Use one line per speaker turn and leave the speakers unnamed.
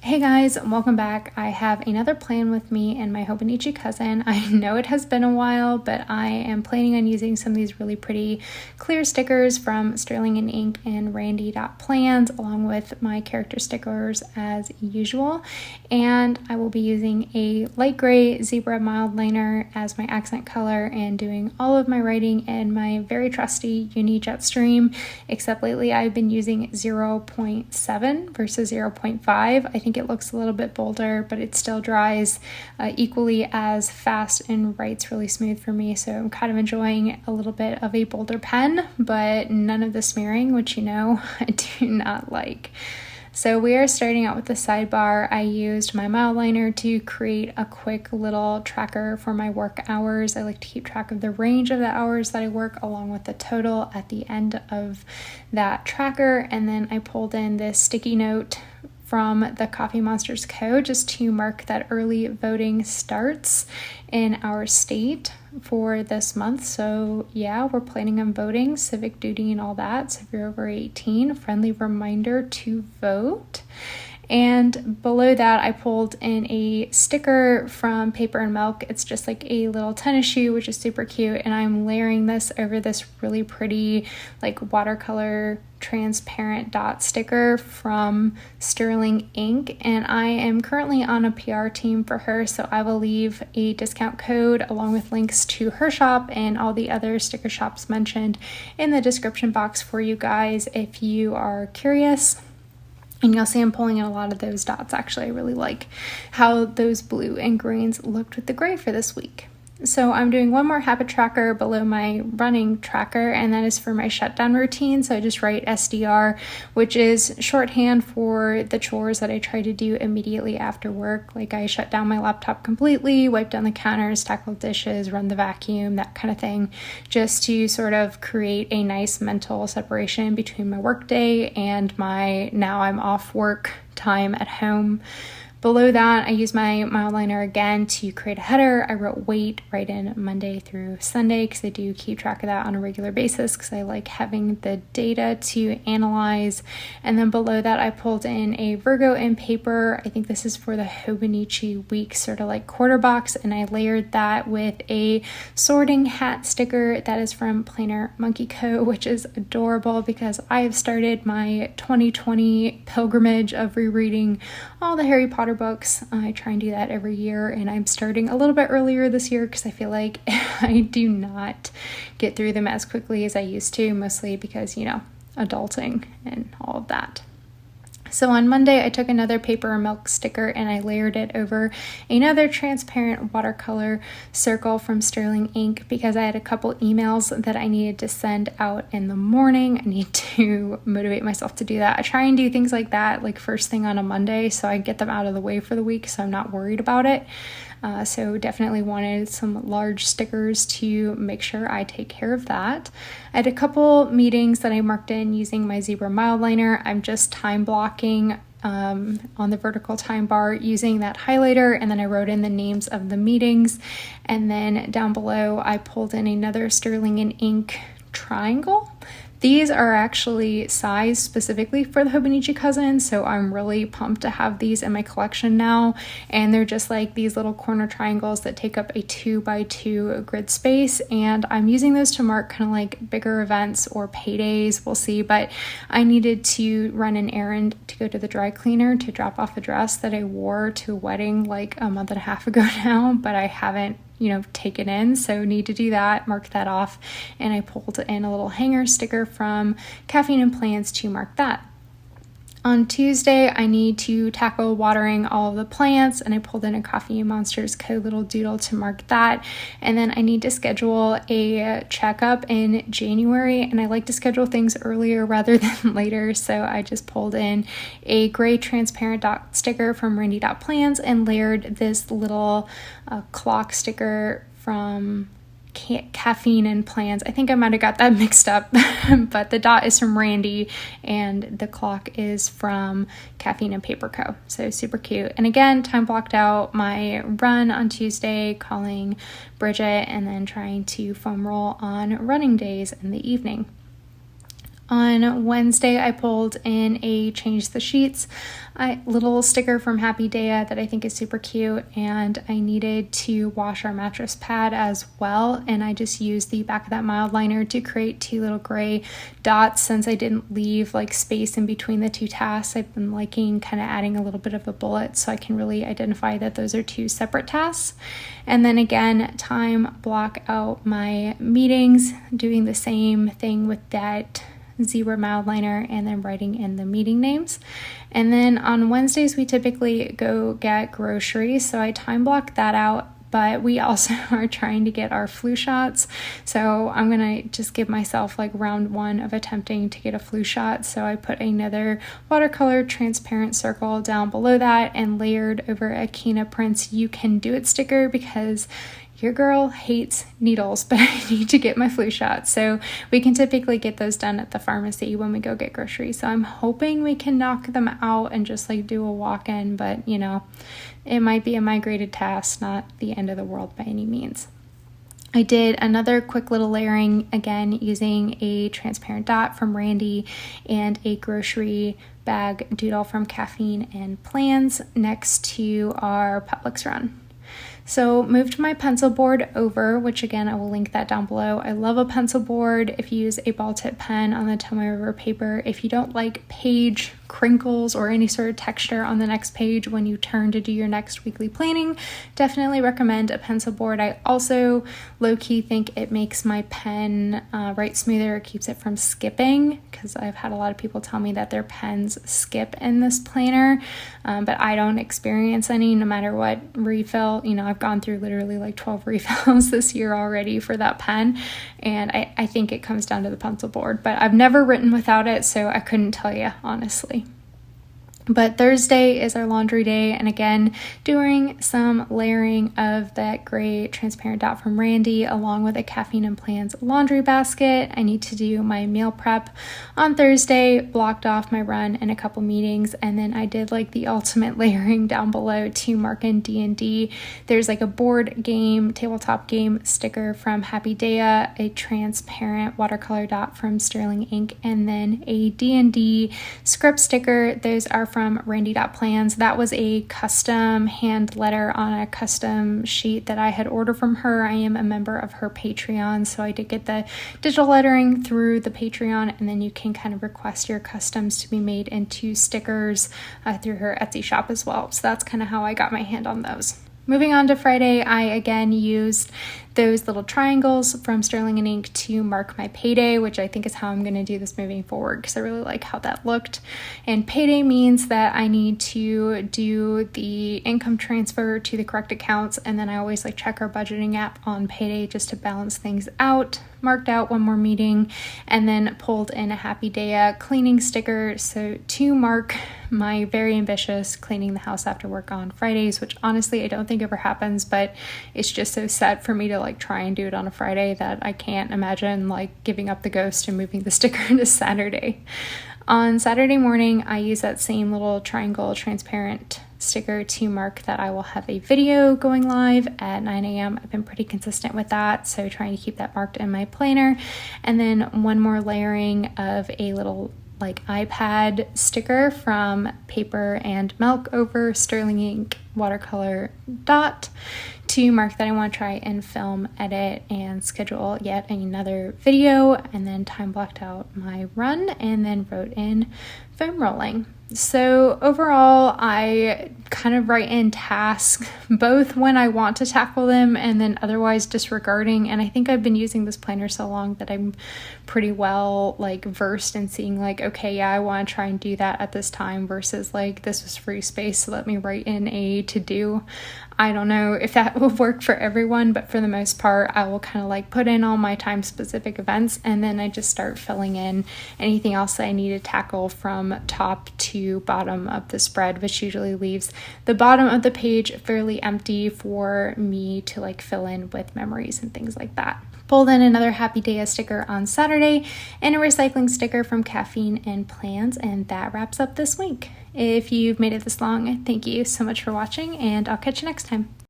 Hey guys, welcome back. I have another plan with me and my Hobonichi cousin. I know it has been a while, but I am planning on using some of these really pretty clear stickers from Sterling & Ink and RandiDOTPlans, along with my character stickers as usual. And I will be using a light gray zebra mild liner as my accent color and doing all of my writing in my very trusty Uni Jetstream, except lately I've been using 0.7 versus 0.5. I think it looks a little bit bolder, but it still dries equally as fast and writes really smooth for me. So I'm kind of enjoying a little bit of a bolder pen, but none of the smearing, which you know I do not like. So we are starting out with the sidebar. I used my mild liner to create a quick little tracker for my work hours. I like to keep track of the range of the hours that I work along with the total at the end of that tracker. And then I pulled in this sticky note from the Coffee Monsters Co. just to mark that early voting starts in our state for this month. So yeah, we're planning on voting, civic duty and all that. So if you're over 18, a friendly reminder to vote. And below that, I pulled in a sticker from Paper and Milk. It's just like a little tennis shoe, which is super cute. And I'm layering this over this really pretty like watercolor transparent dot sticker from Sterling Ink. And I am currently on a PR team for her, so I will leave a discount code along with links to her shop and all the other sticker shops mentioned in the description box for you guys if you are curious. And you'll see I'm pulling in a lot of those dots. Actually, I really like how those blue and greens looked with the gray for this week. So I'm doing one more habit tracker below my running tracker, and that is for my shutdown routine. So I just write SDR, which is shorthand for the chores that I try to do immediately after work. Like I shut down my laptop completely, wipe down the counters, tackle dishes, run the vacuum, that kind of thing, just to sort of create a nice mental separation between my work day and my now I'm off work time at home. Below that, I use my mild liner again to create a header. I wrote weight right in Monday through Sunday because I do keep track of that on a regular basis because I like having the data to analyze. And then below that, I pulled in a Virgo in paper. I think this is for the Hobonichi week, sort of like quarter box, and I layered that with a sorting hat sticker that is from Planner Monkey Co., which is adorable because I have started my 2020 pilgrimage of rereading all the Harry Potter books. I try and do that every year, and I'm starting a little bit earlier this year because I feel like I do not get through them as quickly as I used to, mostly because, you know, adulting and all of that. So on Monday, I took another Paper and Milk sticker and I layered it over another transparent watercolor circle from Sterling Ink because I had a couple emails that I needed to send out in the morning. I need to motivate myself to do that. I try and do things like that like first thing on a Monday so I get them out of the way for the week so I'm not worried about it. So definitely wanted some large stickers to make sure I take care of that. I had a couple meetings that I marked in using my zebra mild liner. I'm just time blocking on the vertical time bar using that highlighter, and then I wrote in the names of the meetings. And then down below, I pulled in another Sterling & Ink triangle. These are actually sized specifically for the Hobonichi cousin, so I'm really pumped to have these in my collection now. And they're just like these little corner triangles that take up a 2x2 grid space, and I'm using those to mark kind of like bigger events or paydays, we'll see. But I needed to run an errand to go to the dry cleaner to drop off a dress that I wore to a wedding like a month and a half ago now, but I haven't take it in, so need to do that, mark that off. And I pulled in a little hanger sticker from Caffeine and Plans to mark that. On Tuesday, I need to tackle watering all of the plants, and I pulled in a Coffee Monsters Co. little doodle to mark that. And then I need to schedule a checkup in January, and I like to schedule things earlier rather than later, so I just pulled in a gray transparent dot sticker from RandiDOTPlans and layered this little clock sticker from Caffeine and Plans. I think I might have got that mixed up, but the dot is from Randy and the clock is from Caffeine and Paper Co. So super cute. And again, time blocked out my run on Tuesday, calling Bridget, and then trying to foam roll on running days in the evening. On Wednesday, I pulled in a Change the Sheets little sticker from Happy Daya that I think is super cute, and I needed to wash our mattress pad as well, and I just used the back of that mild liner to create two little gray dots. Since I didn't leave like space in between the two tasks, I've been liking kind of adding a little bit of a bullet so I can really identify that those are two separate tasks. And then again, time block out my meetings, doing the same thing with that zebra mild liner and then writing in the meeting names. And then on Wednesdays, we typically go get groceries, so I time block that out. But we also are trying to get our flu shots. So I'm gonna just give myself like round one of attempting to get a flu shot. So I put another watercolor transparent circle down below that and layered over a Kina Prince You Can Do It sticker, because your girl hates needles, but I need to get my flu shot. So we can typically get those done at the pharmacy when we go get groceries. So I'm hoping we can knock them out and just like do a walk-in, but you know, it might be a migrated task, not the end of the world by any means. I did another quick little layering, again using a transparent dot from Randy and a grocery bag doodle from Caffeine and Plans next to our Publix run. So moved my pencil board over, which again, I will link that down below. I love a pencil board if you use a ball tip pen on the Tomoe River paper. If you don't like page crinkles or any sort of texture on the next page when you turn to do your next weekly planning, definitely recommend a pencil board. I also low-key think it makes my pen write smoother. It keeps it from skipping, because I've had a lot of people tell me that their pens skip in this planner, but I don't experience any no matter what refill. You know, I've gone through literally like 12 refills this year already for that pen, and I think it comes down to the pencil board, but I've never written without it, so I couldn't tell you honestly. But Thursday is our laundry day, and again, doing some layering of that gray transparent dot from Randy along with a Caffeine and Plans laundry basket. I need to do my meal prep on Thursday, blocked off my run and a couple meetings, and then I did like the ultimate layering down below to mark in D&D. There's like a board game, tabletop game sticker from Happy Daya, a transparent watercolor dot from Sterling Ink, and then a D&D script sticker. Those are from RandiDOTPlans. That was a custom hand letter on a custom sheet that I had ordered from her. I am a member of her Patreon, so I did get the digital lettering through the Patreon, and then you can kind of request your customs to be made into stickers through her Etsy shop as well. So that's kind of how I got my hand on those. Moving on to Friday, I again used those little triangles from Sterling and Ink to mark my payday, which I think is how I'm going to do this moving forward because I really like how that looked. And payday means that I need to do the income transfer to the correct accounts, and then I always like check our budgeting app on payday just to balance things out. Marked out one more meeting, and then pulled in a Happy Daya cleaning sticker so to mark my very ambitious cleaning the house after work on Fridays, which honestly I don't think ever happens, but it's just so set for me to like try and do it on a Friday that I can't imagine like giving up the ghost and moving the sticker to Saturday. On Saturday morning, I use that same little triangle transparent sticker to mark that I will have a video going live at 9 a.m. I've been pretty consistent with that, so trying to keep that marked in my planner. And then one more layering of a little like iPad sticker from Paper and Milk over Sterling Ink watercolor dot to mark that I want to try and film, edit, and schedule yet another video, and then time blocked out my run and then wrote in foam rolling. So overall, I kind of write in tasks both when I want to tackle them and then otherwise disregarding. And I think I've been using this planner so long that I'm pretty well like versed in seeing like, okay, yeah, I want to try and do that at this time versus like this was free space, so let me write in a to do. I don't know if that will work for everyone, but for the most part, I will kind of like put in all my time specific events, and then I just start filling in anything else that I need to tackle from top to bottom of the spread, which usually leaves the bottom of the page fairly empty for me to like fill in with memories and things like that. Pulled in another Happy Daya sticker on Saturday and a recycling sticker from Caffeine and Plans, and that wraps up this week. If you've made it this long, thank you so much for watching, and I'll catch you next time.